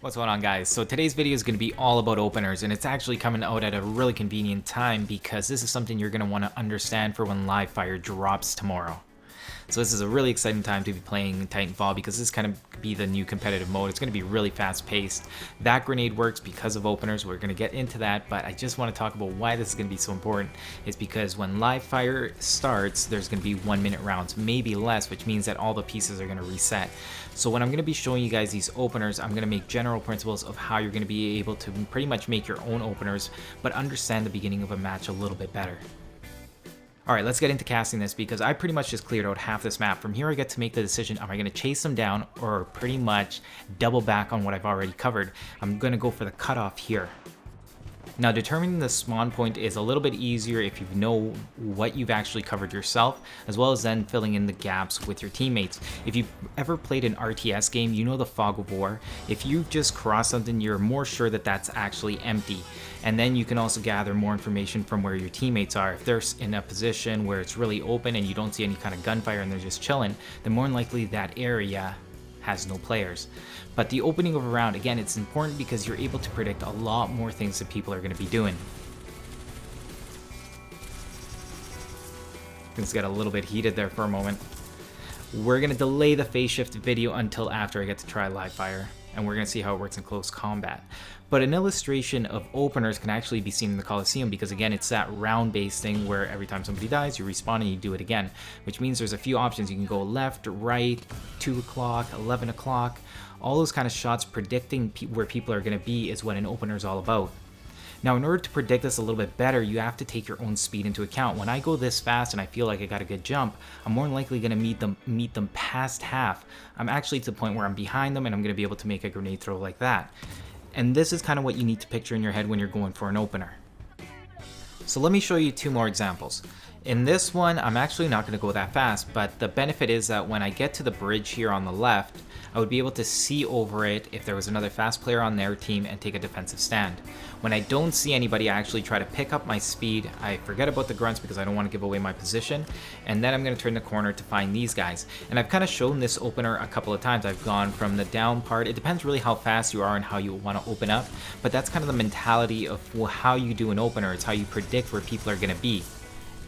What's going on, guys? So today's video is going to be all about openers, and it's actually coming out at a really convenient time because this is something you're going to want to understand for when live fire drops tomorrow. So this is a really exciting time to be playing Titanfall because this is kind of be the new competitive mode. It's going to be really fast paced. That grenade works because of openers. We're going to get into that, but I just want to talk about why this is going to be so important. It's because when live fire starts, there's going to be 1 minute rounds, maybe less, which means that all the pieces are going to reset. So when I'm going to be showing you guys these openers, I'm going to make general principles of how you're going to be able to pretty much make your own openers, but understand the beginning of a match a little bit better. Alright, let's get into casting this because I pretty much just cleared out half this map. From here I get to make the decision, am I going to chase them down or pretty much double back on what I've already covered? I'm going to go for the cutoff here. Now, determining the spawn point is a little bit easier if you know what you've actually covered yourself, as well as then filling in the gaps with your teammates. If you've ever played an RTS game, you know the fog of war. If you've just crossed something, you're more sure that that's actually empty. And then you can also gather more information from where your teammates are. If they're in a position where it's really open and you don't see any kind of gunfire and they're just chilling, then more than likely that area has no players. But the opening of a round, again, it's important because you're able to predict a lot more things that people are going to be doing. Things got a little bit heated there for a moment. We're going to delay the phase shift video until after I get to try live fire, and we're going to see how it works in close combat. But an illustration of openers can actually be seen in the Coliseum because, again, it's that round-based thing where every time somebody dies, you respawn and you do it again, which means there's a few options. You can go left, right, 2 o'clock, 11 o'clock. All those kind of shots predicting where people are going to be is what an opener is all about. Now, in order to predict this a little bit better, you have to take your own speed into account. When I go this fast and I feel like I got a good jump, I'm more than likely going to meet them past half. I'm actually to the point where I'm behind them and I'm going to be able to make a grenade throw like that. And this is kind of what you need to picture in your head when you're going for an opener. So let me show you 2 more examples. In this one, I'm actually not going to go that fast, but the benefit is that when I get to the bridge here on the left, I would be able to see over it if there was another fast player on their team and take a defensive stand. When I don't see anybody, I actually try to pick up my speed. I forget about the grunts because I don't want to give away my position, and then I'm going to turn the corner to find these guys. And I've kind of shown this opener a couple of times. I've gone from the down part. It depends really how fast you are and how you want to open up, but that's kind of the mentality of how you do an opener. It's how you predict where people are going to be.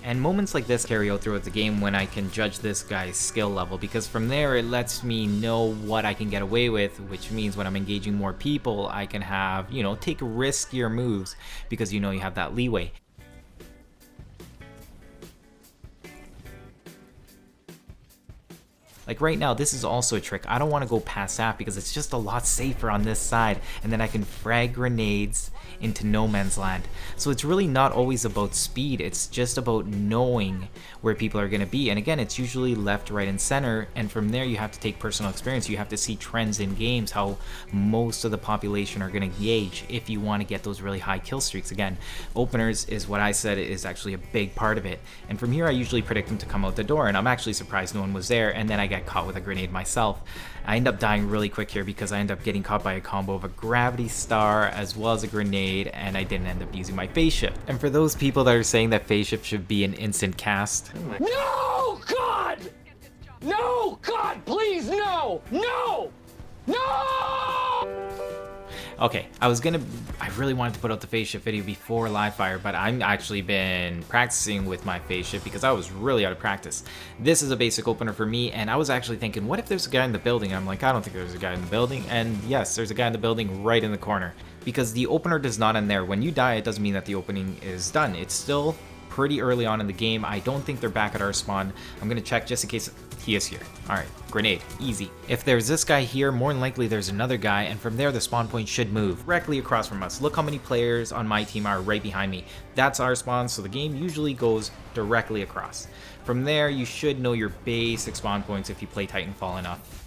And moments like this carry out throughout the game when I can judge this guy's skill level, because from there it lets me know what I can get away with, which means when I'm engaging more people, I can have, take riskier moves because you have that leeway. Like right now, this is also a trick. I don't want to go past that because it's just a lot safer on this side, and then I can frag grenades into no man's land. So it's really not always about speed, it's just about knowing where people are going to be. And again, it's usually left, right, and center, and from there you have to take personal experience. You have to see trends in games, how most of the population are going to gauge if you want to get those really high kill streaks. Again, openers is what I said is actually a big part of it. And from here I usually predict them to come out the door, and I'm actually surprised no one was there, and then I get caught with a grenade myself. I end up dying really quick here because I end up getting caught by a combo of a gravity star as well as a grenade, and I didn't end up using my phase shift. And for those people that are saying that phase shift should be an instant cast, no, God! No, God, please, no! No! No! okay, I really wanted to put out the phase shift video before live fire, but I've actually been practicing with my phase shift because I was really out of practice. This is a basic opener for me, and I was actually thinking, what if there's a guy in the building? And I'm like, I don't think there's a guy in the building, and yes, there's a guy in the building right in the corner. Because the opener does not end there. When you die, it doesn't mean that the opening is done. It's still pretty early on in the game. I don't think they're back at our spawn. I'm gonna check just in case he is here. Alright, grenade, easy. If there's this guy here, more than likely there's another guy, and from there the spawn point should move directly across from us. Look how many players on my team are right behind me. That's our spawn, so the game usually goes directly across. From there, you should know your basic spawn points if you play Titanfall enough.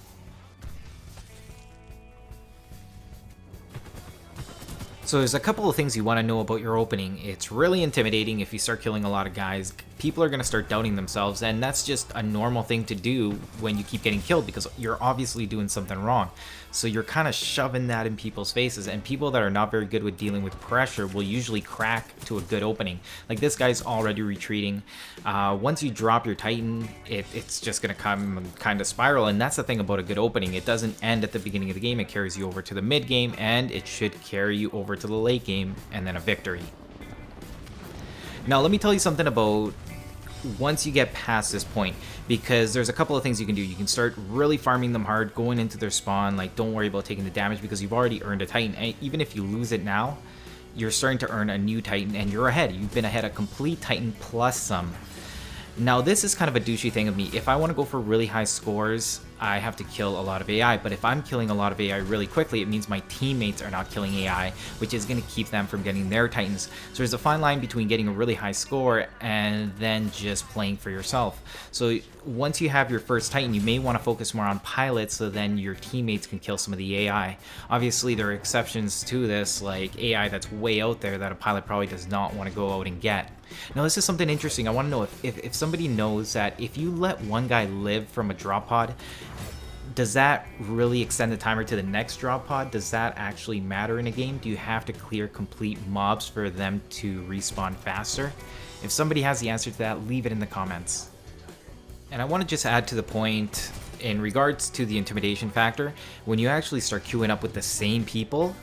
So there's a couple of things you want to know about your opening. It's really intimidating if you start killing a lot of guys. people are going to start doubting themselves, and that's just a normal thing to do when you keep getting killed because you're obviously doing something wrong. So you're kind of shoving that in people's faces, and people that are not very good with dealing with pressure will usually crack to a good opening. Like this guy's already retreating. Once you drop your Titan, it's just going to come kind of spiral, and that's the thing about a good opening. It doesn't end at the beginning of the game. It carries you over to the mid game, and it should carry you over to the late game, and then a victory. Now let me tell you something about once you get past this point, because there's a couple of things you can do. You can start really farming them hard, going into their spawn, like don't worry about taking the damage because you've already earned a Titan. And even if you lose it now, you're starting to earn a new Titan and you're ahead. You've been ahead a complete Titan plus some. Now this is kind of a douchey thing of me. If I want to go for really high scores, I have to kill a lot of AI, but if I'm killing a lot of AI really quickly, it means my teammates are not killing AI, which is going to keep them from getting their Titans. So there's a fine line between getting a really high score and then just playing for yourself. So once you have your first Titan, you may want to focus more on pilots so then your teammates can kill some of the AI. Obviously there are exceptions to this, like AI that's way out there that a pilot probably does not want to go out and get. Now this is something interesting. I want to know if somebody knows that if you let one guy live from a drop pod, does that really extend the timer to the next drop pod? Does that actually matter in a game? Do you have to clear complete mobs for them to respawn faster? If somebody has the answer to that, leave it in the comments. And I want to just add to the point in regards to the intimidation factor. When you actually start queuing up with the same people,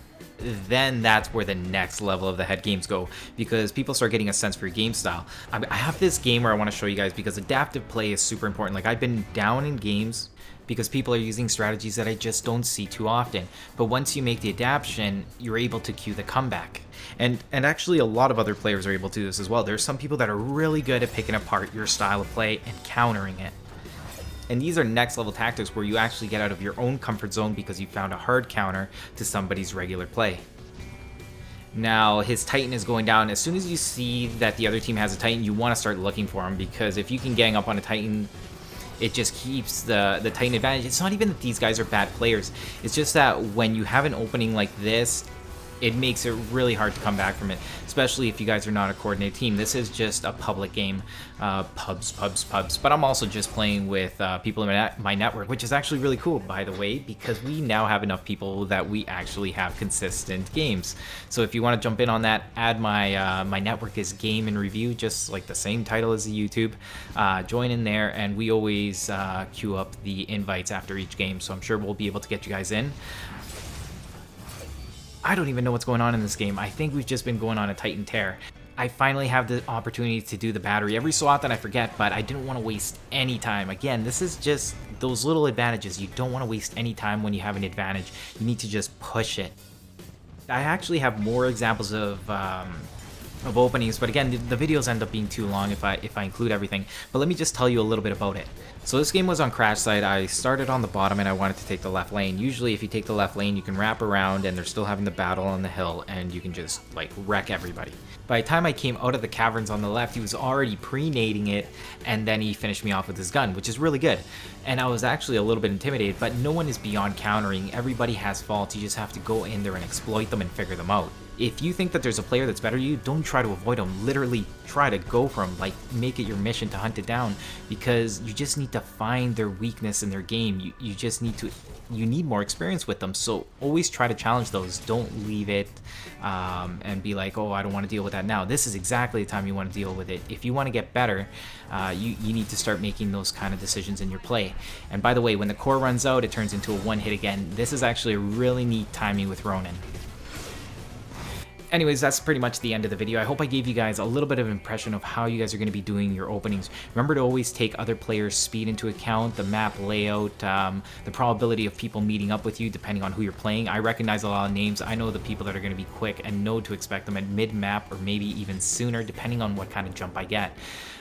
then that's where the next level of the head games go, because people start getting a sense for your game style. I have this game where I want to show you guys because adaptive play is super important. Like I've been down in games because people are using strategies that I just don't see too often. But once you make the adaptation, you're able to cue the comeback. And actually a lot of other players are able to do this as well. There's some people that are really good at picking apart your style of play and countering it. And these are next level tactics where you actually get out of your own comfort zone because you found a hard counter to somebody's regular play. Now his Titan is going down. As soon as you see that the other team has a Titan, you want to start looking for him, because if you can gang up on a Titan, it just keeps the Titan advantage. It's not even that these guys are bad players. It's just that when you have an opening like this, it makes it really hard to come back from it, especially if you guys are not a coordinated team. This is just a public game, pubs, but I'm also just playing with people in my network, which is actually really cool, by the way, because we now have enough people that we actually have consistent games. So if you want to jump in on that, add my network is GameInReview, just like the same title as the YouTube. Join in there, and we always queue up the invites after each game, so I'm sure we'll be able to get you guys in. I don't even know what's going on in this game. I think we've just been going on a Titan tear. I finally have the opportunity to do the battery. Every so often I forget, but I didn't want to waste any time. Again, this is just those little advantages. You don't want to waste any time when you have an advantage. You need to just push it. I actually have more examples of openings, but again, the videos end up being too long if I include everything. But let me just tell you a little bit about it. So this game was on crash site. I started on the bottom and I wanted to take the left lane. Usually if you take the left lane, you can wrap around and they're still having the battle on the hill and you can just like wreck everybody. By the time I came out of the caverns on the left, he was already pre-nading it, and then he finished me off with his gun, which is really good. And I was actually a little bit intimidated, but no one is beyond countering. Everybody has faults. You just have to go in there and exploit them and figure them out. If you think that there's a player that's better than you, don't try to avoid them. Literally try to go for them. Like, make it your mission to hunt it down, because you just need to find their weakness in their game. You just need to, you need more experience with them. So always try to challenge those. Don't leave it and be like, oh, I don't want to deal with that now. This is exactly the time you want to deal with it. If you want to get better, you need to start making those kind of decisions in your play. And by the way, when the core runs out, it turns into a one hit again. This is actually a really neat timing with Ronin. Anyways, that's pretty much the end of the video. I hope I gave you guys a little bit of an impression of how you guys are going to be doing your openings. Remember to always take other players' speed into account, the map layout, the probability of people meeting up with you depending on who you're playing. I recognize a lot of names. I know the people that are going to be quick and know to expect them at mid-map or maybe even sooner depending on what kind of jump I get.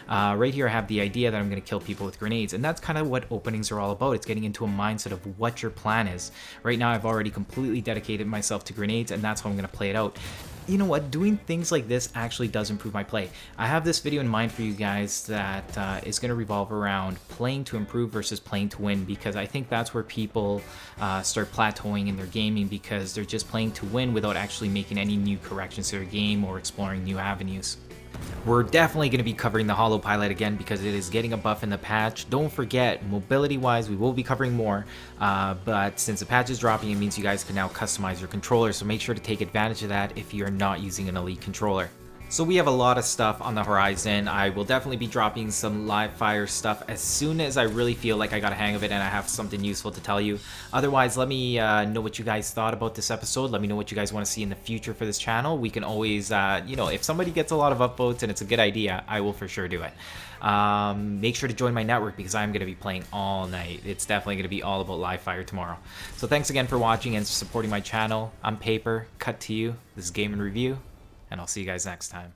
Right here I have the idea that I'm going to kill people with grenades, and that's kind of what openings are all about. It's getting into a mindset of what your plan is. Right now I've already completely dedicated myself to grenades, and that's how I'm going to play it out. You know what, doing things like this actually does improve my play. I have this video in mind for you guys that is going to revolve around playing to improve versus playing to win, because I think that's where people start plateauing in their gaming, because they're just playing to win without actually making any new corrections to their game or exploring new avenues. We're definitely going to be covering the Holo Pilot again because it is getting a buff in the patch. Don't forget, mobility-wise, we will be covering more, but since the patch is dropping, it means you guys can now customize your controller, so make sure to take advantage of that if you're not using an Elite controller. So we have a lot of stuff on the horizon. I will definitely be dropping some live fire stuff as soon as I really feel like I got a hang of it and I have something useful to tell you. Otherwise, let me know what you guys thought about this episode. Let me know what you guys want to see in the future for this channel. We can always, you know, if somebody gets a lot of upvotes and it's a good idea, I will for sure do it. Make sure to join my network because I'm going to be playing all night. It's definitely going to be all about live fire tomorrow. So thanks again for watching and supporting my channel. I'm Paper, Cut2U. This is Game in Review. And I'll see you guys next time.